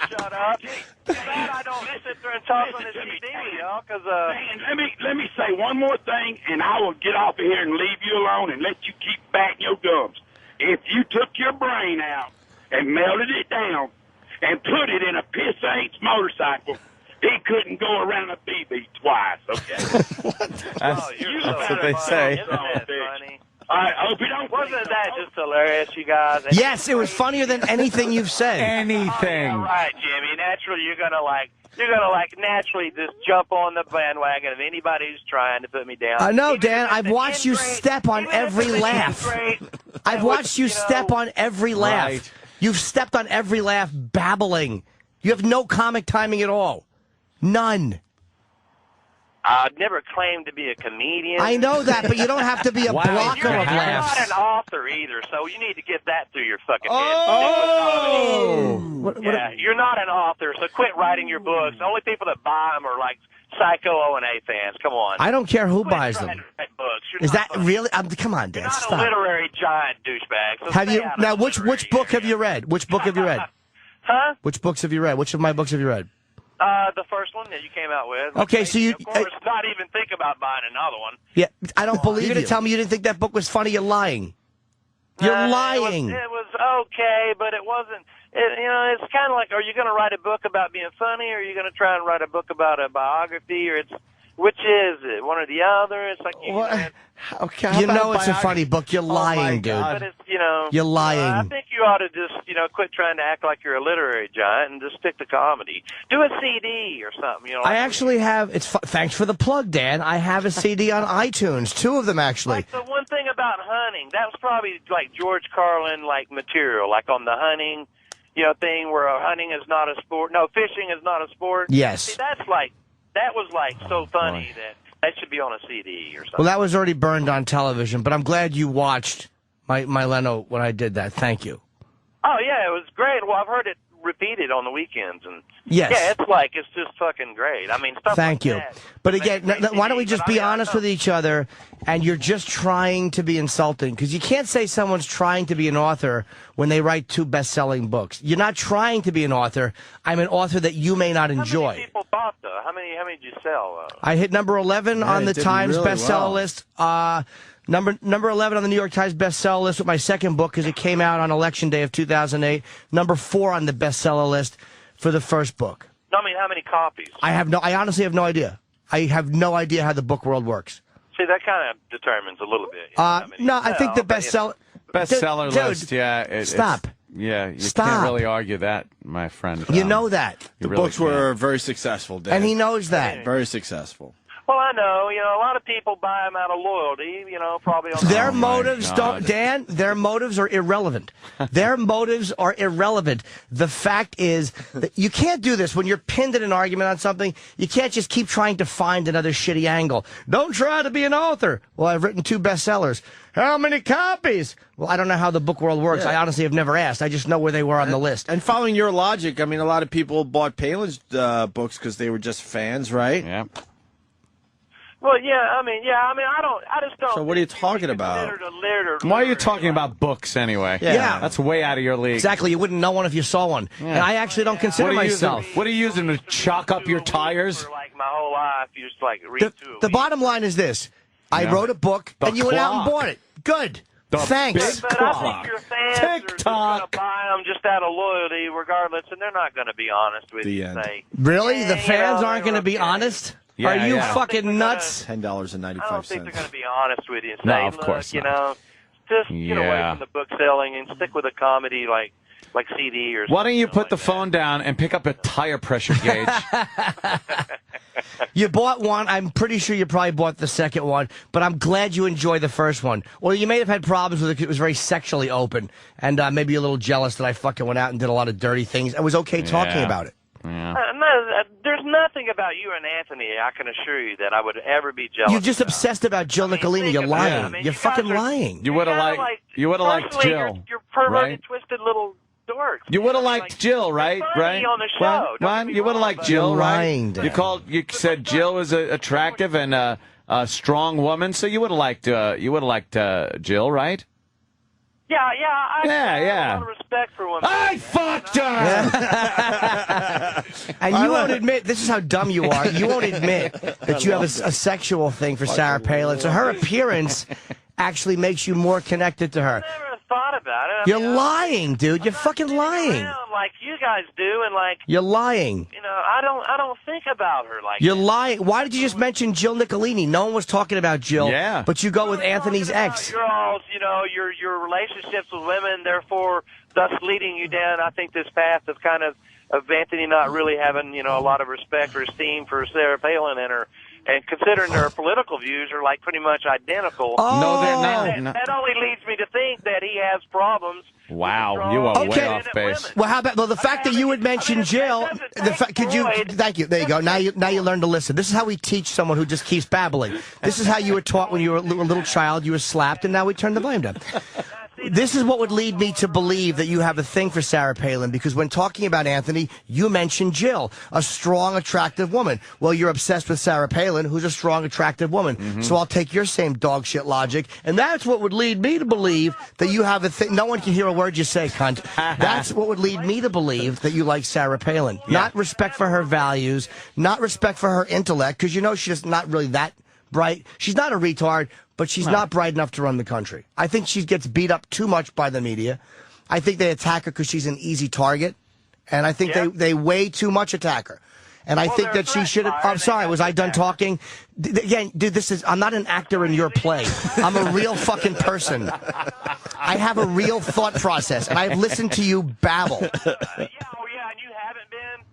Shut up. Glad I don't sit there and talk on this CD, y'all, because Man, let me say one more thing, and I will get off of here and leave you alone and let you keep batting your gums. If you took your brain out and melted it down and put it in a piss ain't motorcycle, he couldn't go around a BB twice, okay? That's what they say. Isn't that funny? All right, Opie, don't... Wasn't that just hilarious, you guys? Yes, it was funnier than anything you've said. Anything. All right, Jimmy. Naturally, you're gonna naturally just jump on the bandwagon of anybody who's trying to put me down. No, Even Dan, if I've it's watched you ingrate- step on even if every it's laugh. ingrate, I've watched you step on every laugh. Right. You've stepped on every laugh, babbling. You have no comic timing at all. None. I'd never claimed to be a comedian. I know that, but you don't have to be a Wow, blocker You're of not laughs. an author either, so you need to get that through your fucking head. Oh! Yeah, you're not an author, so quit writing your books. The only people that buy them are like Psycho O&A fans. Come on. I don't care who Quit buys trying them. to write books. You're Is not that funny. really? Come on, You're Dan, not a stop. literary giant douchebag. So Have stay you out of now? the Which literary book have area. you read? Which book have you read? Huh? Which books have you read? Which of my books have you read? The first one that you came out with. Okay, so you- of course, not even think about buying another one. Yeah, I don't believe you. You're gonna tell me you didn't think that book was funny? You're lying. You're lying. It was okay, but it wasn't. It's kind of like, are you going to write a book about being funny, or are you going to try and write a book about a biography, or which is it? One or the other? It's like Okay, You know it's a funny book. You're lying, dude. But it's, You're lying. I think you ought to just, quit trying to act like you're a literary giant and just stick to comedy. Do a CD or something. I actually have. Thanks for the plug, Dan. I have a CD on iTunes. 2 of them, actually. Like the one thing about hunting, that was probably like George Carlin like material, like on the hunting, thing where hunting is not a sport. No, fishing is not a sport. Yes. See, that was like so funny that should be on a CD or something. Well, that was already burned on television, but I'm glad you watched my Leno when I did that. Thank you. Oh yeah, it was great. Well, I've heard it repeated on the weekends, and Yes. yeah, it's just fucking great. I mean, stuff Thank like you. that. But again, why don't we just be honest with each other? And you're just trying to be insulting, because you can't say someone's trying to be an author when they write 2 best-selling books. You're not trying to be an author. I'm an author that you may not enjoy. How many people bought though? How many did you sell? I hit number 11 on the it did Times really bestseller well. list. Number 11 on the New York Times bestseller list with my second book, because it came out on Election Day of 2008. Number 4 on the bestseller list for the first book. No, I mean, how many copies? I honestly have no idea. I have no idea how the book world works. See, that kind of determines a little bit. No, I think the bestseller list, yeah. Stop. Yeah, you Stop. can't really argue that, my friend. You know that. The really books were very successful, Dan. And he knows that. Very successful. Well, I know. A lot of people buy them out of loyalty. Probably on their motives Dan. Their motives are irrelevant. Their motives are irrelevant. The fact is that you can't do this when you're pinned in an argument on something. You can't just keep trying to find another shitty angle. Don't try to be an author. Well, I've written 2 bestsellers. How many copies? Well, I don't know how the book world works. Yeah. I honestly have never asked. I just know where they were on the list. And following your logic, I mean, a lot of people bought Palin's books because they were just fans, right? Yeah. Well, yeah, I just don't. So what are you talking about? Why are you talking about books anyway? Yeah. That's way out of your league. Exactly. You wouldn't know one if you saw one. Yeah. And I actually don't consider myself. What are you using to chalk up your tires? For my whole life, you just read the bottom line is this. I wrote a book, and you went out and bought it. Good. Thanks. But I think your fans are just going to buy them just out of loyalty, regardless, and they're not going to be honest with you. Really? The fans aren't going to be honest? Yeah, are you fucking nuts? $10.95. I don't think they're going to be honest with you and say, no, of course not. Just get away from the book selling and stick with a comedy like CD or something. Why don't you put the phone down and pick up a tire pressure gauge? You bought one. I'm pretty sure you probably bought the second one, but I'm glad you enjoyed the first one. Well, you may have had problems with it because it was very sexually open, and maybe a little jealous that I fucking went out and did a lot of dirty things. I was okay talking about it. Yeah. There's nothing about you and Anthony, I can assure you, that I would ever be jealous. You're just obsessed about Jill Nicolini. You're lying. You're fucking lying. You would have liked Jill. You're perverted, right? twisted little dork. You would have liked Jill, right? Right? On the show. Ron, you would have liked Jill, lying, right? Dan. You said Jill was attractive and a strong woman, so you would have liked Jill, right? Yeah. I have a lot of respect for women. I fucked her! And you won't admit, this is how dumb you are, you won't admit that you have a sexual thing for Sarah Palin. So her appearance actually makes you more connected to her. I never thought about it. You're lying, dude. You're fucking lying. Like you guys do, and you're lying. I don't think about her like. You're lying. Why did you just mention Jill Nicolini? No one was talking about Jill. Yeah. But you go with Anthony's ex. You're all, your relationships with women, therefore, thus leading you down. I think this path of kind of Anthony not really having, a lot of respect or esteem for Sarah Palin and her. And considering their political views are pretty much identical. Oh. No, they're not. That only leads me to think that he has problems. Wow, you are way off base. Well, how about the fact that you would mention Jill? Thank you. There you go. Now you learn to listen. This is how we teach someone who just keeps babbling. This is how you were taught when you were a little child. You were slapped, and now we turn the blame down. This is what would lead me to believe that you have a thing for Sarah Palin, because when talking about Anthony, you mentioned Jill, a strong, attractive woman. Well, you're obsessed with Sarah Palin, who's a strong, attractive woman. Mm-hmm. So I'll take your same dog shit logic, and that's what would lead me to believe that you have a thing. No one can hear a word you say, cunt. That's what would lead me to believe that you like Sarah Palin. Yeah. Not respect for her values, not respect for her intellect, because she's not really that bright. She's not a retard, but she's not bright enough to run the country. I think she gets beat up too much by the media. I think they attack her because she's an easy target. And I think they way too much attack her. And I think that she should have... I'm sorry, was I done talking? Again, dude, I'm not an actor in your play. I'm a real fucking person. I have a real thought process, and I've listened to you babble. And you haven't been...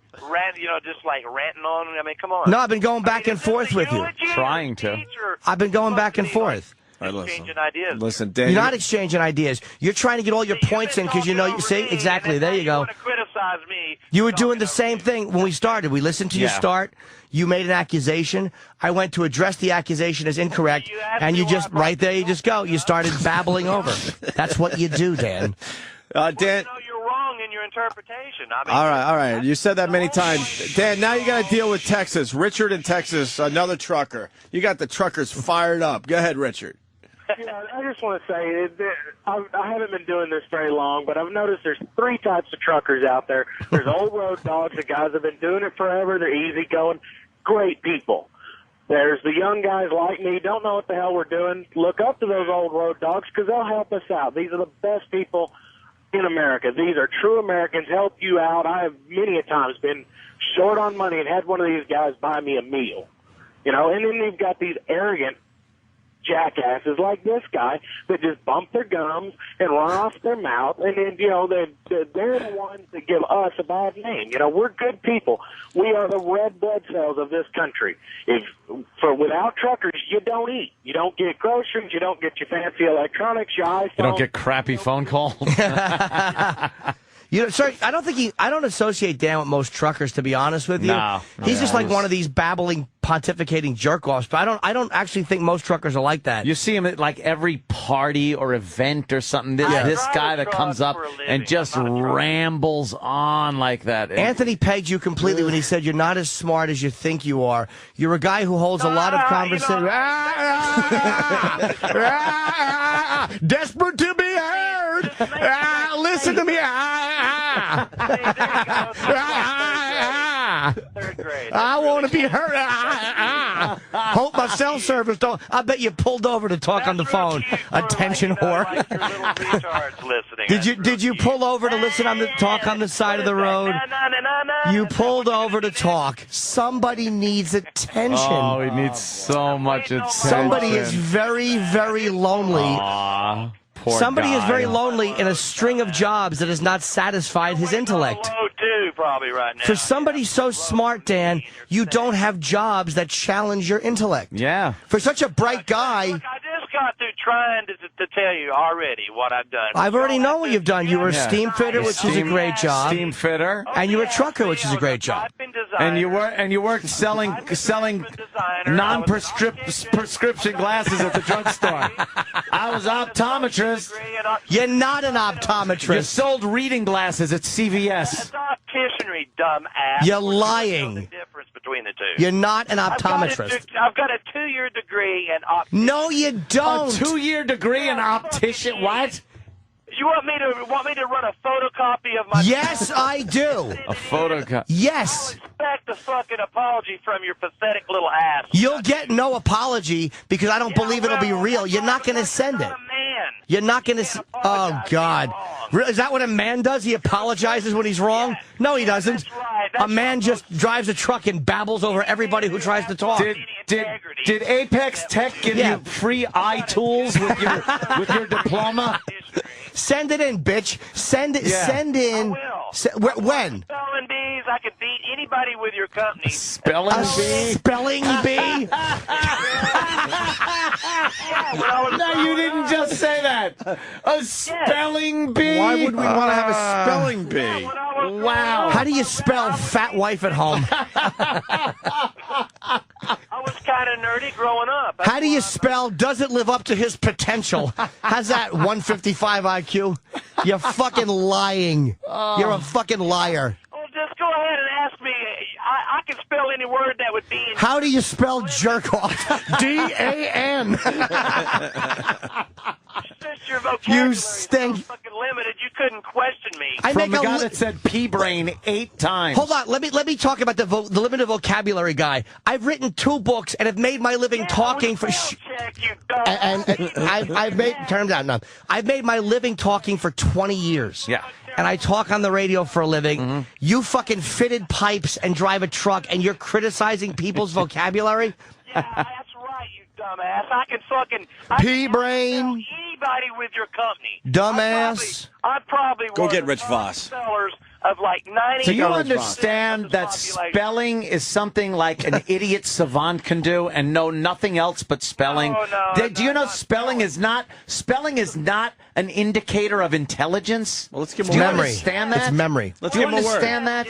just ranting on. I mean, come on. No, I've been going back and forth with you. Trying to. I've been going back and forth. Exchanging ideas. Listen, Dan, you're not exchanging ideas. You're trying to get all your points in because you see exactly. There you go. You want to criticize me. You were doing the same thing when we started. We listened to you start. You made an accusation. I went to address the accusation as incorrect, and you just right there. You just go. You started babbling over. That's what you do, Dan. Dan. You're wrong in your interpretation. All right. You said that many times. Dan, now you got to deal with Texas. Richard in Texas, another trucker. You got the truckers fired up. Go ahead, Richard. I just want to say that I haven't been doing this very long, but I've noticed there's 3 types of truckers out there. There's old road dogs, the guys that have been doing it forever. They're easygoing, great people. There's the young guys like me, don't know what the hell we're doing. Look up to those old road dogs because they'll help us out. These are the best people in America. These are true Americans, help you out. I have many a times been short on money and had one of these guys buy me a meal. And then you've got these arrogant jackasses like this guy that just bump their gums and run off their mouth, and then, you know, they're the ones that give us a bad name. You know, we're good people. We are the red blood cells of this country. Without truckers, you don't eat. You don't get groceries. You don't get your fancy electronics, your iPhone. You don't get crappy phone calls. You know, sorry, I don't associate Dan with most truckers, to be honest with you. No. He's just like one of these babbling, pontificating jerk-offs. But I don't actually think most truckers are like that. You see him at like every party or event or something. This guy that comes up and just rambles on like that. Anthony pegged you completely when he said you're not as smart as you think you are. You're a guy who holds a lot of conversation. Desperate to be heard. Listen to me. I want to be heard. Hope my cell service don't. I bet you pulled over to talk on the phone. Attention whore. Did you pull over to listen on the talk on the side of the road? You pulled over to talk. Somebody needs attention. Oh, he needs so much attention. Somebody is very, very lonely. Aww. Somebody is very lonely in a string of jobs that has not satisfied his intellect. Probably right now. For somebody so smart, Dan, you don't have jobs that challenge your intellect. Yeah. For such a bright guy. Look, I just got through trying to tell you already what I've done. I've already know what you've done. You were a steam fitter, which is a great job. Steam fitter. And you were a trucker, which is a great job. And you worked selling non-prescription glasses at the drugstore. I was optometrist. You're not an optometrist. You sold reading glasses at CVS. Opticianry, dumbass. You're lying. The difference between the two. You're not an optometrist. I've got a 2-year degree in optician. No, you don't. A 2-year degree in optician? What? You want me to run a photocopy of my? Yes, I do. A photocopy. Yes. I expect a fucking apology from your pathetic little ass. You'll get no apology because I don't believe it'll be real. You're not going to send it. You're not going to. Oh God. Is that what a man does? He apologizes when he's wrong? No, he doesn't. A man just drives a truck and babbles over everybody who tries to talk. Did Apex Tech give you free eye tools with your diploma? Send it in, bitch. Send it. Yeah. Send in. When? Spelling bees. I could beat anybody with your company. Spelling bee. Spelling bee. No, you didn't just say that. A spelling bee. Why would we want to have a spelling bee? Wow. How do you spell fat wife at home? I was kind of nerdy growing up. How do you spell doesn't live up to his potential? How's that, 155 IQ? You're fucking lying. You're a fucking liar. Well, just go ahead and ask me. I can spell any word that would be in. How do you spell jerk off? DAN. Your vocabulary You stink. is so fucking limited. You couldn't question me. From the guy that said pea-brain 8 times. Hold on. Let me talk about the limited vocabulary guy. I've written 2 books and have made my living talking for. I've made turn down. No, I've made my living talking for 20 years. Yeah. And I talk on the radio for a living. Mm-hmm. You fucking fitted pipes and drive a truck, and you're criticizing people's vocabulary. Yeah, that's right, you dumbass. I can fucking pea-brain. Anybody with your company. Dumbass. I'm probably Go one get of Rich the Voss. sellers of like 90. Do you understand that spelling is something like an idiot savant can do and know nothing else but spelling? Do you know spelling is not an indicator of intelligence? Well, let's give him memory. a word. Understand that? It's memory. Let's give him a word.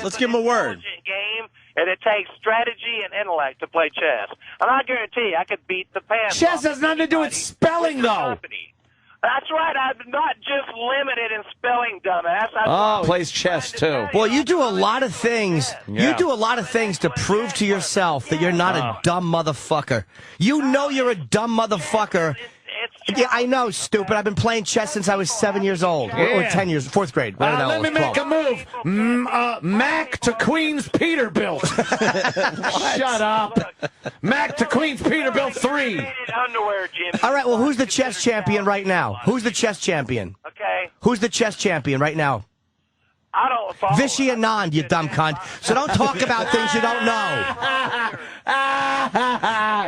Let's give him a word. Game, and it takes strategy and intellect to play chess. And I guarantee you, I could beat the pants. Chess has nothing to do with spelling, though. That's right. I'm not just limited in spelling, dumbass. Plays chess too. Well, you do a lot of things. Yeah. You do a lot of things to prove to yourself that you're not a dumb motherfucker. You know you're a dumb motherfucker. Yeah, I know, stupid. I've been playing chess since I was 7 years old. Or 10 years, 4th grade. Let me make a move. Mac to Queen's Peterbilt. Shut up. Mac to Queen's Peterbilt 3. Underwear, Jim. All right, well, who's the chess champion right now? Who's the chess champion? Okay. Who's the chess champion right now? I don't follow. Vishy Anand, you dumb cunt. So don't talk about things you don't know.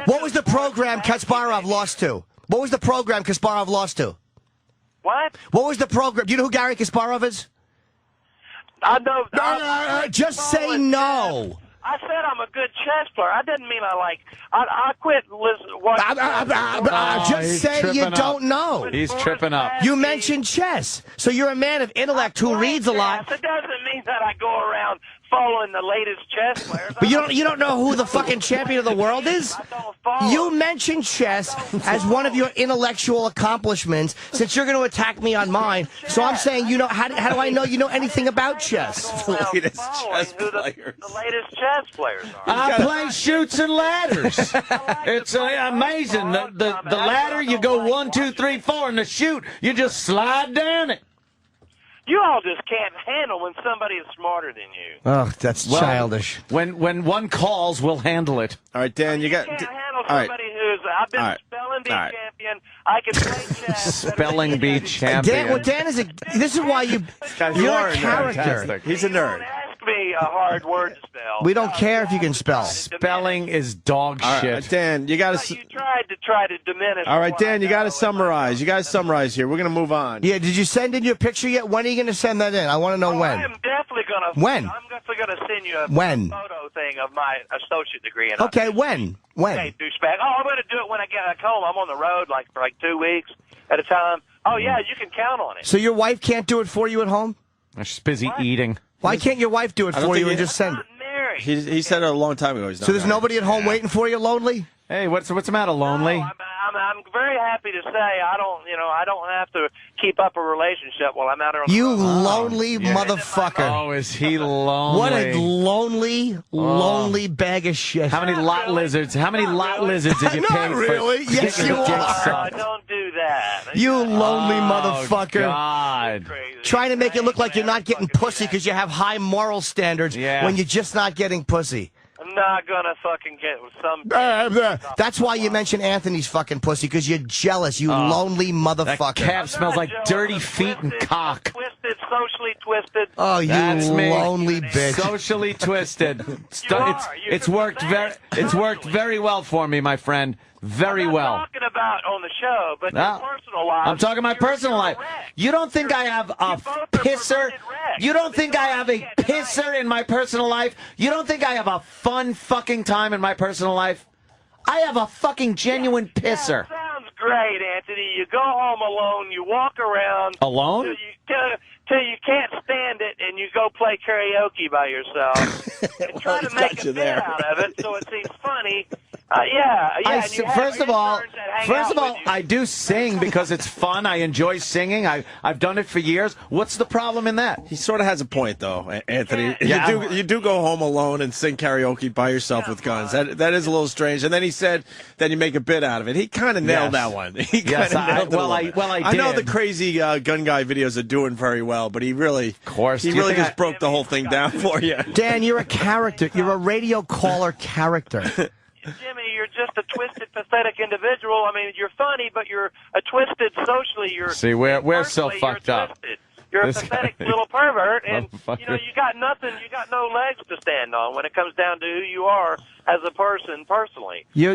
What was the program Kasparov lost to? What was the program Kasparov lost to? What? What was the program? Do you know who Gary Kasparov is? I know. Just say no. I said I'm a good chess player. I didn't mean I quit watching. Just say you don't know. He's tripping up. You mentioned chess, so you're a man of intellect who reads a lot. It doesn't mean that I go around following the latest chess players. But you don't know who the fucking champion of the world is? I don't follow. You mentioned chess as one of your intellectual accomplishments. Since you're going to attack me on mine, so I'm saying you know. How do I know you know anything about chess? The latest chess who players. The latest chess players are. I play shoots and ladders. It's amazing. The ladder, you go 1, 2, 3, 4, and the shoot, you just slide down it. You all just can't handle when somebody is smarter than you. Oh, that's childish. When one calls, we'll handle it. All right, Dan, you got. Can't handle all right. somebody who's. I've been spelling bee champion. I can play chess. Spelling bee champion. Dan is a. This is why you're a character. He's a nerd. Ask me a hard word to spell. We don't care if you can spell. Spelling is dog shit. Dan, you got to. You tried to diminish. All right, Dan, you got to summarize. You got to summarize here. We're going to move on. Yeah, did you send in your picture yet? When are you going to send that in? I want to know when. I'm definitely going to. When? I'm definitely going to send you a photo thing of my associate degree. Okay, when? Okay, douchebag. Oh, I'm going to do it when I get back home. I'm on the road for 2 weeks at a time. Oh, yeah, you can count on it. So your wife can't do it for you at home? She's busy eating. Why can't your wife do it for you and just send it? He said it a long time ago. So there's nobody at home waiting for you, lonely? Hey, what's the matter, lonely? No, I'm very happy to say I don't have to keep up a relationship while I'm out there on the road. Lonely motherfucker. Oh, is he lonely? What a lonely bag of shit. How many lot lizards? How many lot lizards did you pay Not really. Yes, you are. Don't do that. You lonely motherfucker. God. Trying to make it look like you're not getting pussy because you have high moral standards when you're just not getting pussy. I'm not gonna fucking get some. That's why you mention Anthony's fucking pussy, because you're jealous, you lonely motherfucker. That cab smells like dirty feet and cock. Twisted, socially twisted. Oh, you lonely bitch. Socially twisted. It's worked very well for me, my friend. Very well. I'm not talking about on the show, but your personal life. I'm talking my personal life. You don't think I have a pisser? You don't think I have a pisser in my personal life? You don't think I have a fun fucking time in my personal life? I have a fucking genuine pisser. Sounds great, Anthony. You go home alone, you walk around. Alone? Till you can't stand it, and you go play karaoke by yourself. And try to make a bit out of it so it seems funny. First of all, I do sing because it's fun. I enjoy singing. I've done it for years. What's the problem in that? He sort of has a point, though, Anthony. Yeah. You do go home alone and sing karaoke by yourself with guns. That is a little strange. And then he said that you make a bit out of it. He kind of nailed that one. He kind of nailed it. I did. I know the crazy gun guy videos are doing very well, but he really, just broke the whole thing down for you. Dan, you're a character. You're a radio caller character. Jimmy, you're just a twisted, pathetic individual. I mean, you're funny, but you're a twisted socially. We're so fucked up. You're a pathetic little pervert, and you got nothing. You got no legs to stand on when it comes down to who you are as a person personally. You're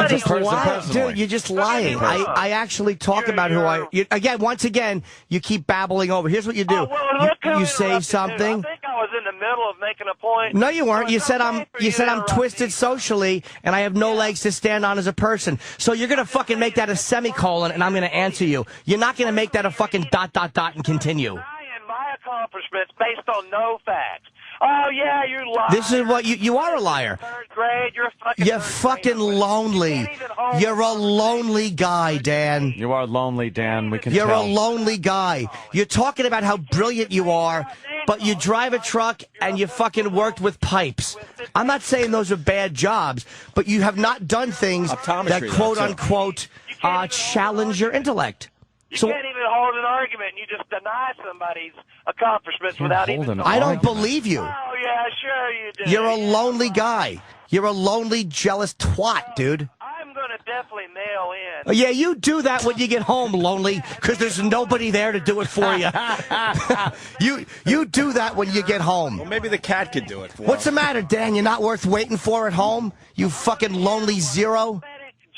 just lying, dude. You're just lying. I actually talk about who I. Once again, you keep babbling over. Here's what you do. You say something. I think I was in the middle of making a point. No, you weren't. You said I'm twisted socially, and I have no legs to stand on as a person. So you're gonna fucking make that a semicolon, and I'm gonna answer you. You're not gonna make that a fucking ... and continue. My accomplishments based on no facts. Oh yeah, you're lying. This is what you are a liar. Third grade, you're fucking lonely. You're a lonely guy, Dan. You are lonely, Dan. We can You're tell. a lonely guy. You're talking about how brilliant you are, but you drive a truck and you fucking worked with pipes. I'm not saying those are bad jobs, but you have not done things that quote unquote challenge your intellect. You can't even hold an argument. You just deny somebody's accomplishments without even. I don't believe you. Oh yeah, sure you do. You're a lonely guy. You're a lonely, jealous twat, dude. I'm gonna definitely mail in. Yeah, you do that when you get home, lonely, because there's nobody there to do it for you. You do that when you get home. Well, maybe the cat could do it for What's the matter, Dan? You're not worth waiting for at home? You fucking lonely zero?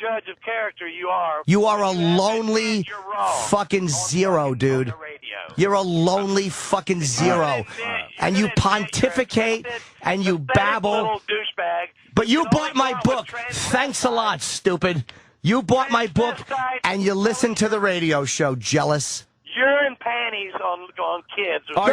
judge of character you are. You are a lonely fucking zero, dude. You're a lonely fucking zero. And you pontificate and you babble. But you bought my book. Thanks a lot, stupid. You bought my book and you listen to the radio show, jealous. Urine panties on kids. That's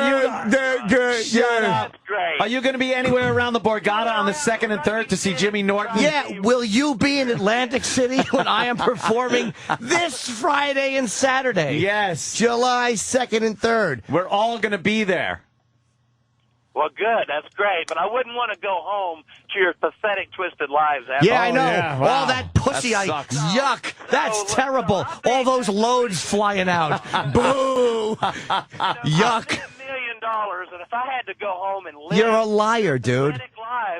great. Are you going to be anywhere around the Borgata on the 2nd and 3rd to see Jimmy Norton? Yeah, will you be in Atlantic City when I am performing this Friday and Saturday? Yes. July 2nd and 3rd. We're all going to be there. Well, good. That's great. But I wouldn't want to go home to your pathetic, twisted lives. Yeah, I know. Yeah, wow. All that pussy. Yuck. That's terrible. All those loads flying out. Boo. Yuck. $1 million, and if I had to go home and live... You're a liar, dude.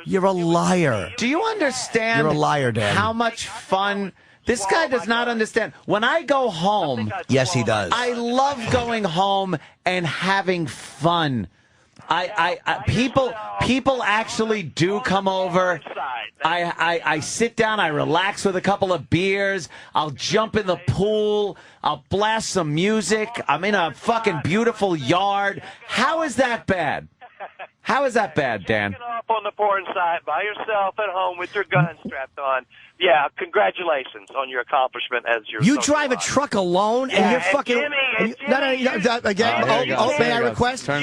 You're a liar. Do you understand You're a liar, Dan. how much fun... This guy does not understand. When I go home... Yes, he does. I love going home and having fun. People actually do come over. I sit down, I relax with a couple of beers, I'll jump in the pool, I'll blast some music, I'm in a fucking beautiful yard. How is that bad? How is that bad, Dan? Up on the porn site by yourself at home with your gun strapped on. Yeah, congratulations on your accomplishment as your. You drive a truck alone, and you're fucking. No, again. May I request? No,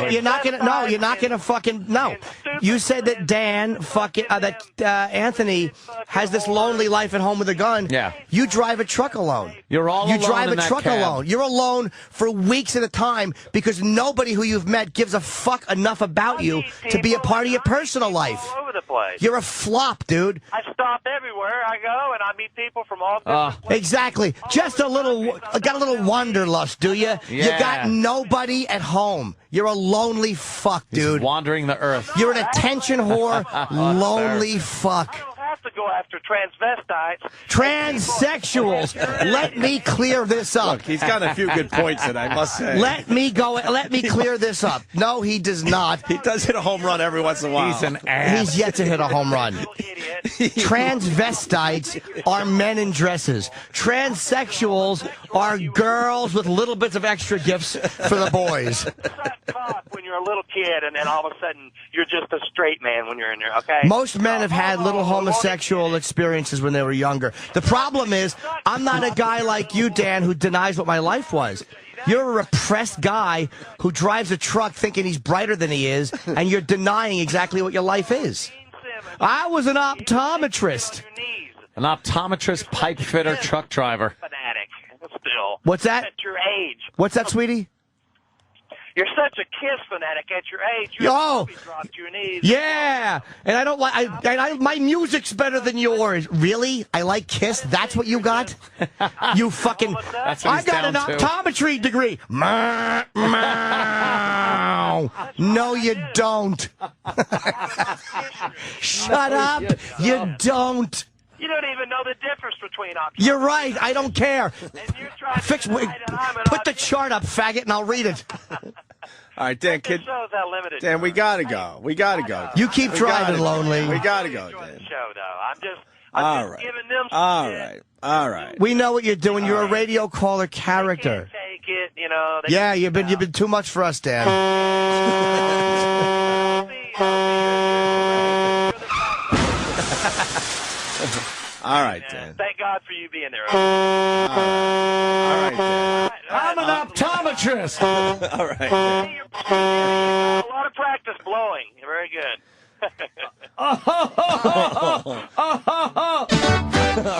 you're not gonna. No, you're not gonna fucking. No, you said that Dan fucking Anthony has this lonely life at home with a gun. Yeah. You drive a truck alone. You're all alone. You drive in a that truck cab. alone. You're alone for weeks at a time because nobody who you've met gives a fuck enough about you to be a part of your personal life. All over the place. You're a flop, dude. I stop everywhere I go, and I meet people from all different places. Exactly. Just a little, got a little wanderlust, do you? Yeah. You got nobody at home. You're a lonely fuck, dude. He's wandering the earth. You're an attention whore, lonely fuck. To go after transvestites. Transsexuals. Let me clear this up. Look, he's got a few good points that I must say. Let me clear this up. No, he does not. He does hit a home run every once in a while. He's an ass. He's yet to hit a home run. Transvestites are men in dresses. Transsexuals are girls with little bits of extra gifts for the boys. When you're a little kid, and then all of a sudden you're just a straight man when you're in there. Okay. Most men have had little homosexual experiences when they were younger. The problem is, I'm not a guy like you, Dan, who denies what my life was. You're a repressed guy who drives a truck thinking he's brighter than he is, and you're denying exactly what your life is. I was an optometrist. An optometrist, pipe fitter, truck driver. Fanatic. Still. What's that? At your age. What's that, sweetie? You're such a Kiss fanatic at your age. You dropped to your knees. Yeah, and I don't like. My music's better than yours. Really? I like Kiss. That's what you got? You fucking. I got an optometry degree. No, you don't. Shut up. You don't. You don't even know the difference between optometry. You're right. I don't care. Put the chart up, faggot, and I'll read it. All right, Dan, kid. Dan, we gotta go. We gotta go. You keep driving, lonely. We gotta go, Dan. I'm just giving them some All right. We know what you're doing. You're a radio caller character. Take it, you know. Yeah, you've been too much for us, Dan. All right, Dan. Thank God for you being there. All right, Dan. I'm an optometrist. All right. Dan. A lot of practice blowing. Very good.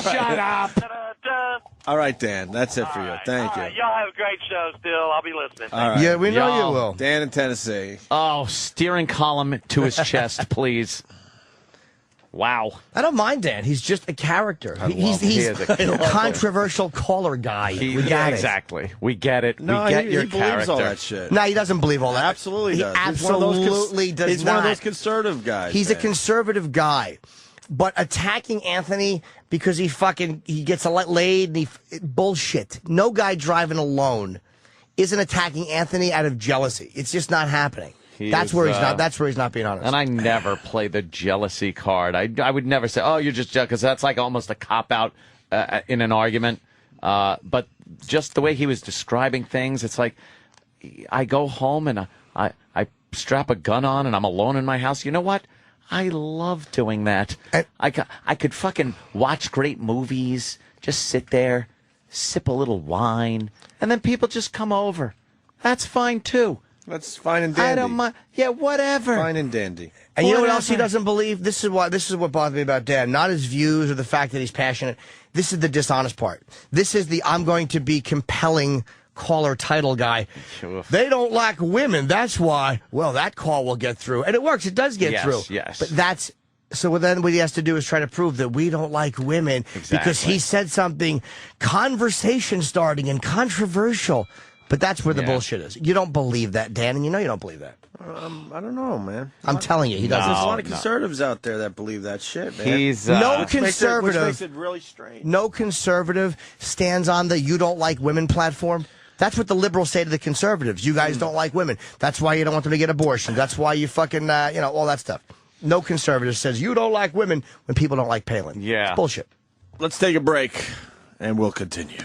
Shut up. All right, Dan. That's it for you. Thank you. Y'all have a great show still. I'll be listening. All right. Yeah, we know you will. Dan in Tennessee. Oh, steering column to his chest, please. Wow. I don't mind Dan. He's just a character. He's a controversial caller guy. We get it. Exactly. We get it. No, we get your he believes character. all that shit. No, he doesn't believe all that. Absolutely does. He absolutely does He's not. one of those conservative guys. He's a conservative guy. But attacking Anthony because he gets laid and bullshit. No guy driving alone isn't attacking Anthony out of jealousy. It's just not happening. That's where he's not. That's where he's not being honest. And I never play the jealousy card. I would never say, "Oh, you're just jealous," because that's like almost a cop out in an argument. But just the way he was describing things, it's like I go home and I strap a gun on and I'm alone in my house. You know what? I love doing that. I could fucking watch great movies, just sit there, sip a little wine, and then people just come over. That's fine too. That's fine and dandy. I don't mind. Yeah, whatever. Fine and dandy. And you know what else he doesn't believe? This is what bothers me about Dan. Not his views or the fact that he's passionate. This is the dishonest part. This is the I'm going to be compelling caller title guy. They don't like women. That's why. Well, that call will get through. And it works. It does get through. Yes. But that's... So then what he has to do is try to prove that we don't like women because he said something conversation starting and controversial. But that's where the bullshit is. You don't believe that, Dan, and you know you don't believe that. I don't know, man. I'm telling you, he doesn't. There's a lot of conservatives out there that believe that shit, man. He's no conservative. Which makes it really strange. No conservative stands on the "you don't like women" platform. That's what the liberals say to the conservatives. You guys don't like women. That's why you don't want them to get abortions. That's why you fucking all that stuff. No conservative says you don't like women when people don't like Palin. Yeah, it's bullshit. Let's take a break, and we'll continue.